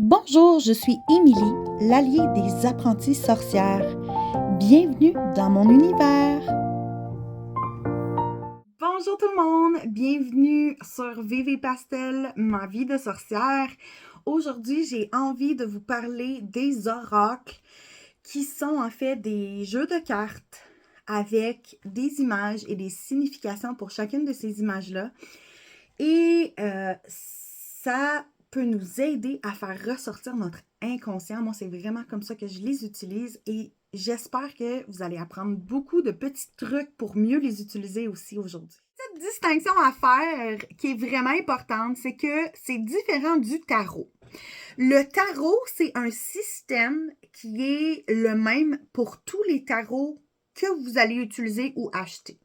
Bonjour, je suis Émilie, l'alliée des apprenties sorcières. Bienvenue dans mon univers. Bonjour tout le monde, bienvenue sur VV Pastel, ma vie de sorcière. Aujourd'hui, j'ai envie de vous parler des oracles qui sont en fait des jeux de cartes avec des images et des significations pour chacune de ces images-là. Et ça peut nous aider à faire ressortir notre inconscient. Moi, c'est vraiment comme ça que je les utilise et j'espère que vous allez apprendre beaucoup de petits trucs pour mieux les utiliser aussi aujourd'hui. Cette distinction à faire qui est vraiment importante, c'est que c'est différent du tarot. Le tarot, c'est un système qui est le même pour tous les tarots que vous allez utiliser ou acheter.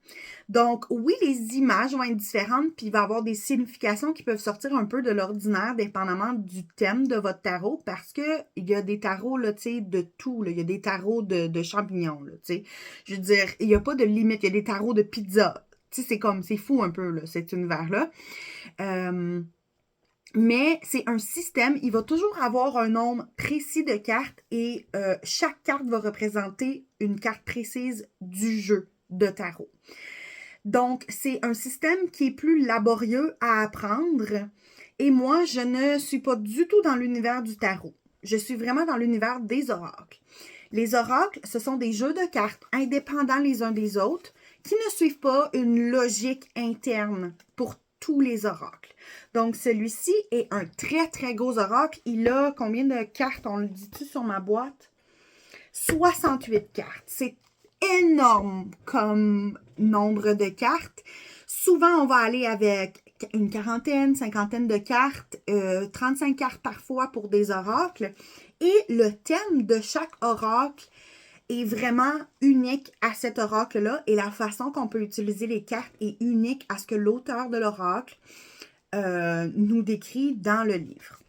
Donc, oui, les images vont être différentes, puis il va y avoir des significations qui peuvent sortir un peu de l'ordinaire, dépendamment du thème de votre tarot, parce qu'il y a des tarots, là, tu sais, de tout, là. Il y a des tarots de champignons, là, tu sais. Je veux dire, il n'y a pas de limite. Il y a des tarots de pizza. Tu sais, c'est fou un peu, là, cet univers-là. Mais c'est un système, il va toujours avoir un nombre précis de cartes et chaque carte va représenter une carte précise du jeu de tarot. Donc, c'est un système qui est plus laborieux à apprendre et moi, je ne suis pas du tout dans l'univers du tarot. Je suis vraiment dans l'univers des oracles. Les oracles, ce sont des jeux de cartes indépendants les uns des autres qui ne suivent pas une logique interne pour tous les oracles. Donc, celui-ci est un très, très gros oracle. Il a combien de cartes? On le dit-tu sur ma boîte? 68 cartes. C'est énorme comme nombre de cartes. Souvent, on va aller avec une quarantaine, cinquantaine de cartes, 35 cartes parfois pour des oracles. Et le thème de chaque oracle est vraiment unique à cet oracle-là et la façon qu'on peut utiliser les cartes est unique à ce que l'auteur de l'oracle nous décrit dans le livre.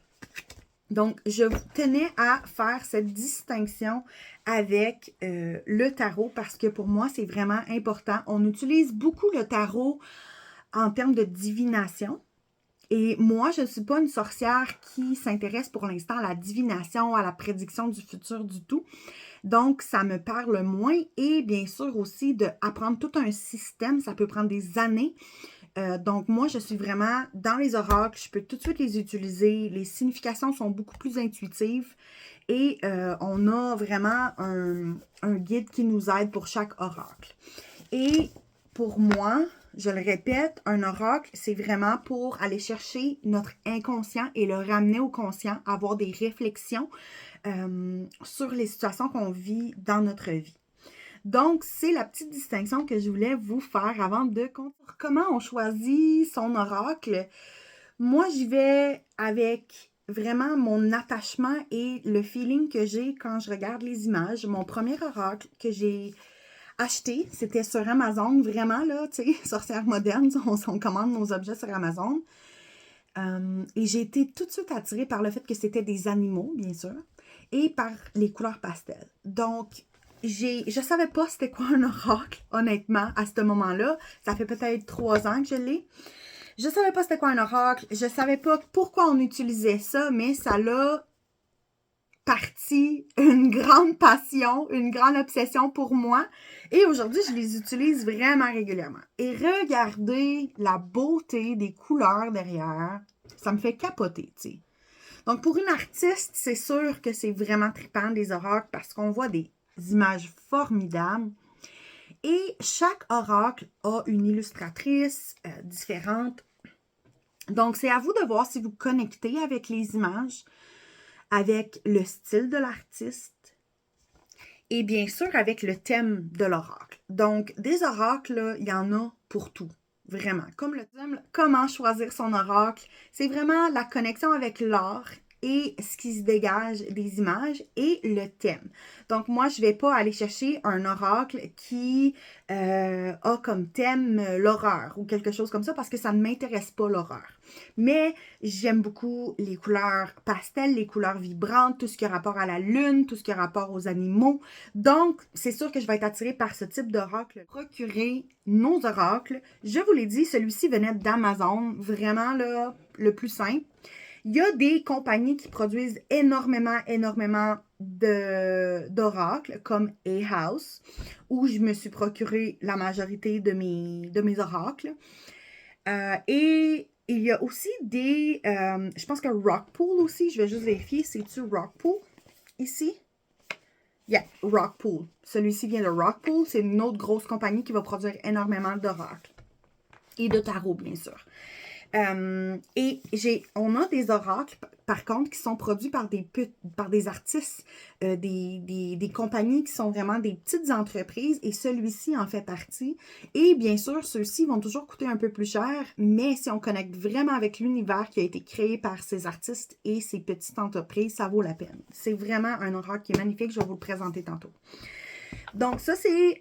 Donc, je tenais à faire cette distinction avec le tarot parce que pour moi, c'est vraiment important. On utilise beaucoup le tarot en termes de divination. Et moi, je ne suis pas une sorcière qui s'intéresse pour l'instant à la divination, à la prédiction du futur du tout. Donc, ça me parle moins et bien sûr aussi d'apprendre tout un système, ça peut prendre des années. Donc, moi, je suis vraiment dans les oracles, je peux tout de suite les utiliser. Les significations sont beaucoup plus intuitives et on a vraiment un guide qui nous aide pour chaque oracle. Et pour moi, je le répète, un oracle, c'est vraiment pour aller chercher notre inconscient et le ramener au conscient, avoir des réflexions sur les situations qu'on vit dans notre vie. Donc, c'est la petite distinction que je voulais vous faire avant de continuer. Comment on choisit son oracle? Moi, j'y vais avec vraiment mon attachement et le feeling que j'ai quand je regarde les images. Mon premier oracle que j'ai acheté, c'était sur Amazon, vraiment là, tu sais, sorcière moderne, on commande nos objets sur Amazon. Et j'ai été tout de suite attirée par le fait que c'était des animaux, bien sûr, et par les couleurs pastel. Donc, je savais pas c'était quoi un oracle, honnêtement, à ce moment-là. Ça fait peut-être 3 ans que je l'ai. Je savais pas c'était quoi un oracle. Je savais pas pourquoi on utilisait ça, mais ça l'a parti une grande passion, une grande obsession pour moi. Et aujourd'hui, je les utilise vraiment régulièrement. Et regardez la beauté des couleurs derrière. Ça me fait capoter, tu sais. Donc, pour une artiste, c'est sûr que c'est vraiment trippant des oracles parce qu'on voit des images formidables. Et chaque oracle a une illustratrice différente. Donc, c'est à vous de voir si vous connectez avec les images, avec le style de l'artiste et bien sûr avec le thème de l'oracle. Donc, des oracles, là, il y en a pour tout. Vraiment. Comme le thème, comment choisir son oracle, c'est vraiment la connexion avec l'art et ce qui se dégage des images et le thème. Donc, moi, je ne vais pas aller chercher un oracle qui a comme thème l'horreur ou quelque chose comme ça parce que ça ne m'intéresse pas l'horreur. Mais j'aime beaucoup les couleurs pastel, les couleurs vibrantes, tout ce qui a rapport à la lune, tout ce qui a rapport aux animaux. Donc, c'est sûr que je vais être attirée par ce type d'oracle. Procurer nos oracles. Je vous l'ai dit, celui-ci venait d'Amazon. Vraiment, là, le plus simple. Il y a des compagnies qui produisent énormément d'oracles, comme A-House, où je me suis procuré la majorité de mes oracles. Et il y a aussi des... je pense que Rockpool aussi, je vais juste vérifier, c'est-tu Rockpool ici? Yeah, Rockpool. Celui-ci vient de Rockpool, c'est une autre grosse compagnie qui va produire énormément d'oracles. Et de tarot, bien sûr. Et on a des oracles, par contre, qui sont produits par des artistes, des compagnies qui sont vraiment des petites entreprises, et celui-ci en fait partie. Et bien sûr, ceux-ci vont toujours coûter un peu plus cher, mais si on connecte vraiment avec l'univers qui a été créé par ces artistes et ces petites entreprises, ça vaut la peine. C'est vraiment un oracle qui est magnifique, je vais vous le présenter tantôt. Donc ça, c'est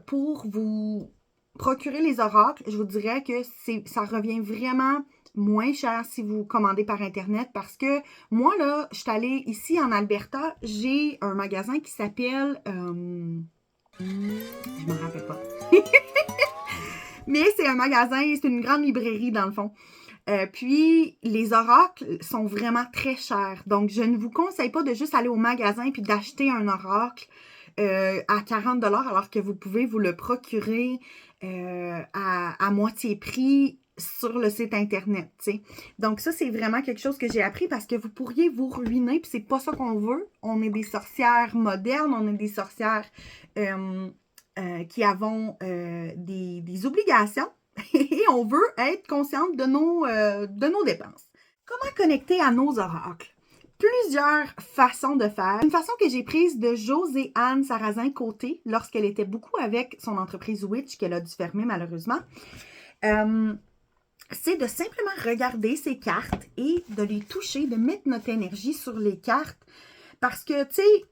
pour vous procurer les oracles. Je vous dirais que ça revient vraiment moins cher si vous commandez par Internet, parce que moi, là, je suis allée ici en Alberta, j'ai un magasin qui s'appelle... je m'en rappelle pas. Mais c'est un magasin, c'est une grande librairie dans le fond. Puis, les oracles sont vraiment très chers. Donc, je ne vous conseille pas de juste aller au magasin puis d'acheter un oracle à 40$ alors que vous pouvez vous le procurer à moitié prix sur le site Internet, t'sais. Donc, ça, c'est vraiment quelque chose que j'ai appris parce que vous pourriez vous ruiner, puis c'est pas ça qu'on veut. On est des sorcières modernes, on est des sorcières qui avons des obligations et on veut être consciente de nos dépenses. Comment connecter à nos oracles? Plusieurs façons de faire. Une façon que j'ai prise de José-Anne Sarrazin-Côté lorsqu'elle était beaucoup avec son entreprise Witch, qu'elle a dû fermer malheureusement, c'est de simplement regarder ses cartes et de les toucher, de mettre notre énergie sur les cartes. Parce que, tu sais,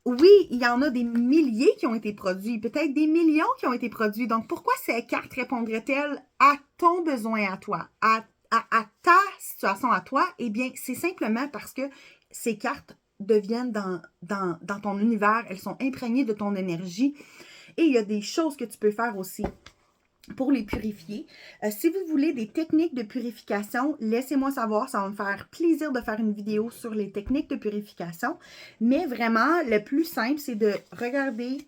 oui, il y en a des milliers qui ont été produits, peut-être des millions qui ont été produits. Donc, pourquoi ces cartes répondraient-elles à ton besoin à toi, à ta situation à toi? Eh bien, c'est simplement parce que ces cartes deviennent dans ton univers, elles sont imprégnées de ton énergie. Et il y a des choses que tu peux faire aussi pour les purifier. Si vous voulez des techniques de purification, laissez-moi savoir, ça va me faire plaisir de faire une vidéo sur les techniques de purification. Mais vraiment, le plus simple, c'est de regarder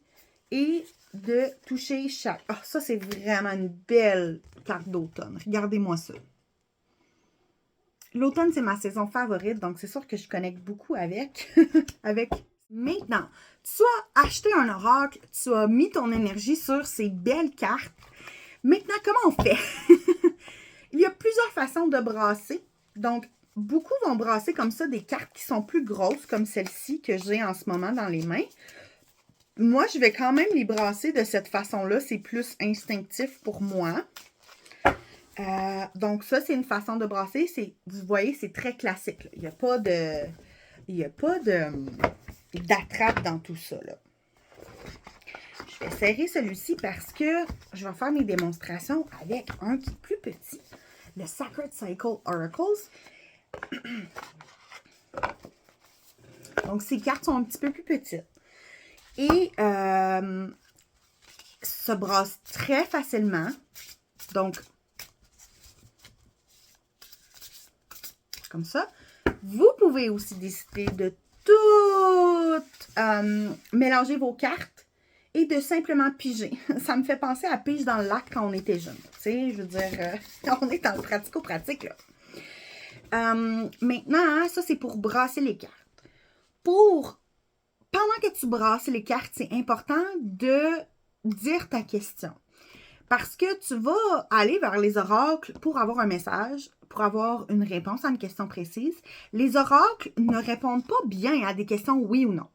et de toucher chaque... Ah, ça, c'est vraiment une belle carte d'automne. Regardez-moi ça. L'automne, c'est ma saison favorite, donc c'est sûr que je connecte beaucoup avec. Maintenant, tu as acheté un oracle, tu as mis ton énergie sur ces belles cartes. Maintenant, comment on fait? Il y a plusieurs façons de brasser. Donc, beaucoup vont brasser comme ça des cartes qui sont plus grosses, comme celle-ci que j'ai en ce moment dans les mains. Moi, je vais quand même les brasser de cette façon-là. C'est plus instinctif pour moi. Donc, ça, c'est une façon de brasser. Vous voyez, c'est très classique. Là. Il n'y a pas d'attrape dans tout ça. Là. Je vais serrer celui-ci parce que je vais faire mes démonstrations avec un qui est plus petit, le Sacred Cycle Oracles. Donc, ces cartes sont un petit peu plus petites. Et se brassent très facilement. Donc, comme ça. Vous pouvez aussi décider de tout mélanger vos cartes et de simplement piger. Ça me fait penser à pige dans le lac quand on était jeune. Tu sais, je veux dire, on est dans le pratico-pratique, là. Maintenant, ça, c'est pour brasser les cartes. Pendant que tu brasses les cartes, c'est important de dire ta question. Parce que tu vas aller vers les oracles pour avoir un message, pour avoir une réponse à une question précise. Les oracles ne répondent pas bien à des questions oui ou non.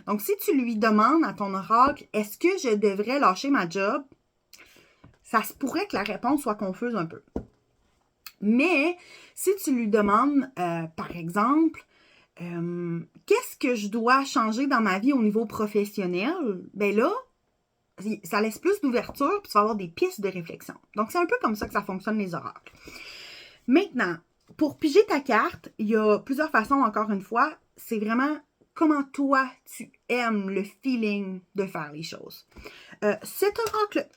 Donc, si tu lui demandes à ton oracle, est-ce que je devrais lâcher ma job? Ça se pourrait que la réponse soit confuse un peu. Mais, si tu lui demandes, par exemple, qu'est-ce que je dois changer dans ma vie au niveau professionnel? Ben là, ça laisse plus d'ouverture, puis tu vas avoir des pistes de réflexion. Donc, c'est un peu comme ça que ça fonctionne les oracles. Maintenant, pour piger ta carte, il y a plusieurs façons, encore une fois. C'est vraiment comment toi, tu aimes le feeling de faire les choses. Cet oracle...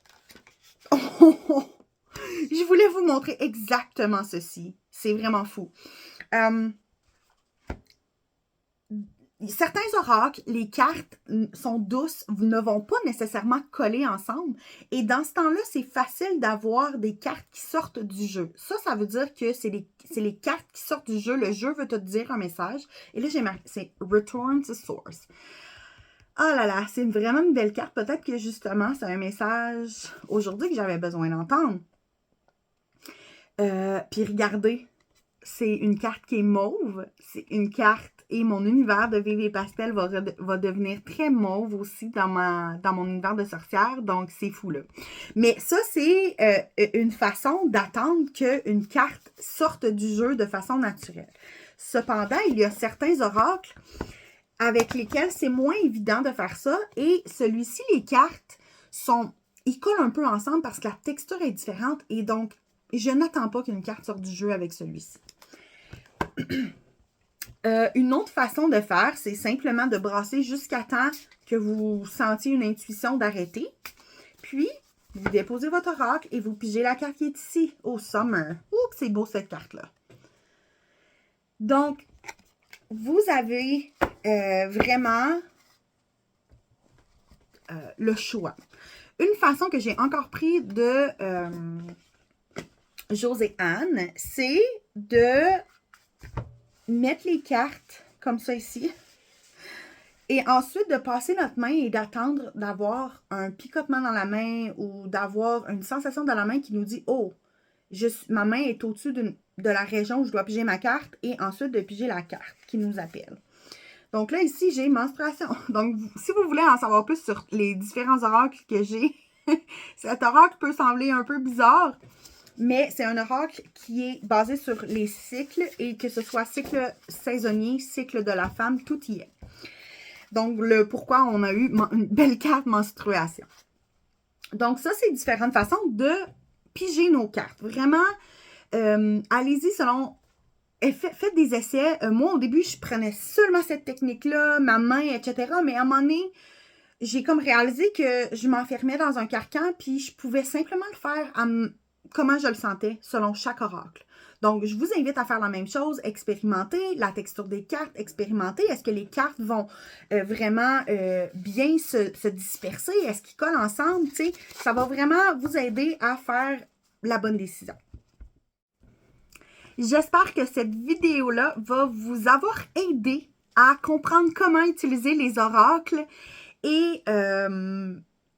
Je voulais vous montrer exactement ceci. C'est vraiment fou. Certains oracles, les cartes sont douces, ne vont pas nécessairement coller ensemble. Et dans ce temps-là, c'est facile d'avoir des cartes qui sortent du jeu. Ça veut dire que c'est les cartes qui sortent du jeu. Le jeu veut te dire un message. Et là, j'ai marqué, c'est Return to Source. Oh là là, c'est vraiment une belle carte. Peut-être que justement, c'est un message aujourd'hui que j'avais besoin d'entendre. Puis regardez, c'est une carte qui est mauve. C'est une carte et mon univers de Vive et Pastel va devenir très mauve aussi dans mon univers de sorcière. Donc, c'est fou là. Mais ça, c'est une façon d'attendre qu'une carte sorte du jeu de façon naturelle. Cependant, il y a certains oracles avec lesquels c'est moins évident de faire ça. Et celui-ci, les cartes ils collent un peu ensemble parce que la texture est différente. Et donc, je n'attends pas qu'une carte sorte du jeu avec celui-ci. Une autre façon de faire, c'est simplement de brasser jusqu'à temps que vous sentiez une intuition d'arrêter. Puis, vous déposez votre oracle et vous pigez la carte qui est ici, au Summer. Ouh, c'est beau cette carte-là. Donc, vous avez vraiment le choix. Une façon que j'ai encore pris de Joséanne, c'est de mettre les cartes comme ça ici et ensuite de passer notre main et d'attendre d'avoir un picotement dans la main ou d'avoir une sensation dans la main qui nous dit « Oh, ma main est au-dessus de la région où je dois piger ma carte » et ensuite de piger la carte qui nous appelle. Donc là, ici, j'ai menstruation. Donc, si vous voulez en savoir plus sur les différents oracles que j'ai, cet oracle peut sembler un peu bizarre, mais c'est un oracle qui est basé sur les cycles et que ce soit cycle saisonnier, cycle de la femme, tout y est. Donc, le pourquoi on a eu une belle carte menstruation. Donc, ça, c'est différentes façons de piger nos cartes. Vraiment, allez-y selon... Faites des essais. Moi, au début, je prenais seulement cette technique-là, ma main, etc. Mais à un moment donné, j'ai comme réalisé que je m'enfermais dans un carcan, puis je pouvais simplement le faire comment je le sentais selon chaque oracle. Donc, je vous invite à faire la même chose, expérimenter la texture des cartes, expérimenter. Est-ce que les cartes vont vraiment bien se disperser? Est-ce qu'ils collent ensemble? Tu sais, ça va vraiment vous aider à faire la bonne décision. J'espère que cette vidéo-là va vous avoir aidé à comprendre comment utiliser les oracles et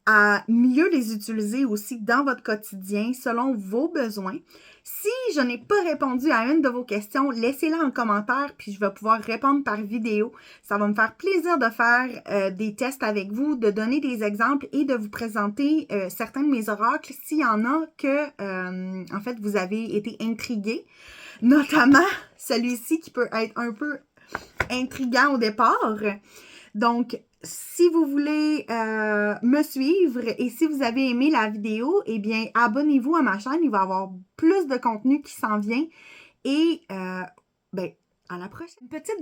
à mieux les utiliser aussi dans votre quotidien selon vos besoins. Si je n'ai pas répondu à une de vos questions, laissez-la en commentaire puis je vais pouvoir répondre par vidéo. Ça va me faire plaisir de faire des tests avec vous, de donner des exemples et de vous présenter certains de mes oracles s'il y en a que, en fait, vous avez été intrigués. Notamment celui-ci qui peut être un peu intriguant au départ. Donc, si vous voulez me suivre et si vous avez aimé la vidéo, eh bien, abonnez-vous à ma chaîne. Il va y avoir plus de contenu qui s'en vient. Et, ben, à la prochaine. Une petite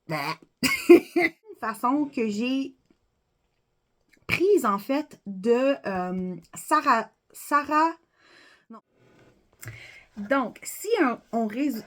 une façon que j'ai prise, en fait, de Sarah... Non. Donc, si on résume...